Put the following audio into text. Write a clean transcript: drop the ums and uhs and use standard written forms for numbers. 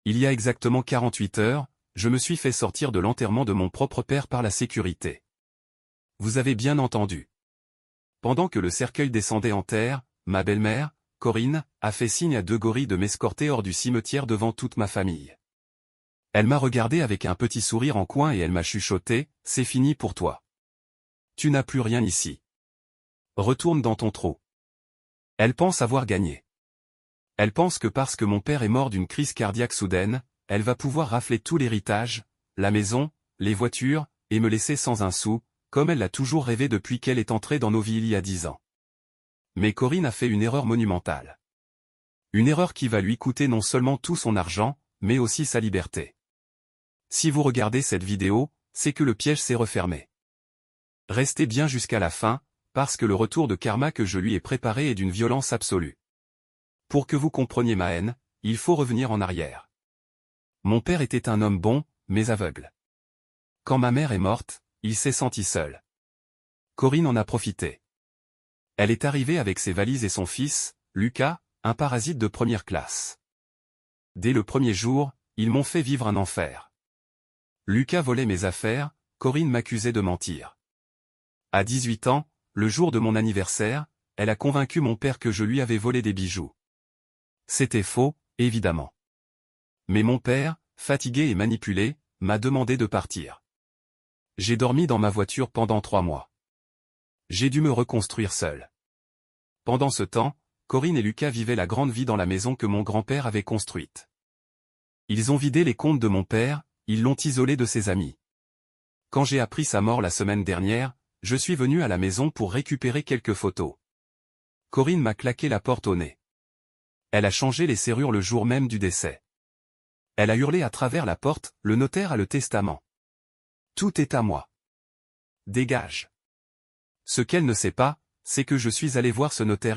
Il y a exactement 48 heures, je me suis fait sortir de l'enterrement de mon propre père par la sécurité. Vous avez bien entendu. Pendant que le cercueil descendait en terre, ma belle-mère, Corinne, a fait signe à deux gorilles de m'escorter hors du cimetière devant toute ma famille. Elle m'a regardé avec un petit sourire en coin et elle m'a chuchoté, « C'est fini pour toi. Tu n'as plus rien ici. Retourne dans ton trou. » Elle pense avoir gagné. Elle pense que parce que mon père est mort d'une crise cardiaque soudaine, elle va pouvoir rafler tout l'héritage, la maison, les voitures, et me laisser sans un sou, comme elle l'a toujours rêvé depuis qu'elle est entrée dans nos vies il y a 10 ans. Mais Corinne a fait une erreur monumentale. Une erreur qui va lui coûter non seulement tout son argent, mais aussi sa liberté. Si vous regardez cette vidéo, c'est que le piège s'est refermé. Restez bien jusqu'à la fin, parce que le retour de karma que je lui ai préparé est d'une violence absolue. Pour que vous compreniez ma haine, il faut revenir en arrière. Mon père était un homme bon, mais aveugle. Quand ma mère est morte, il s'est senti seul. Corinne en a profité. Elle est arrivée avec ses valises et son fils, Lucas, un parasite de première classe. Dès le premier jour, ils m'ont fait vivre un enfer. Lucas volait mes affaires, Corinne m'accusait de mentir. À 18 ans, le jour de mon anniversaire, elle a convaincu mon père que je lui avais volé des bijoux. C'était faux, évidemment. Mais mon père, fatigué et manipulé, m'a demandé de partir. J'ai dormi dans ma voiture pendant 3 mois. J'ai dû me reconstruire seul. Pendant ce temps, Corinne et Lucas vivaient la grande vie dans la maison que mon grand-père avait construite. Ils ont vidé les comptes de mon père, ils l'ont isolé de ses amis. Quand j'ai appris sa mort la semaine dernière, je suis venu à la maison pour récupérer quelques photos. Corinne m'a claqué la porte au nez. Elle a changé les serrures le jour même du décès. Elle a hurlé à travers la porte, le notaire a le testament. Tout est à moi. Dégage. Ce qu'elle ne sait pas, c'est que je suis allé voir ce notaire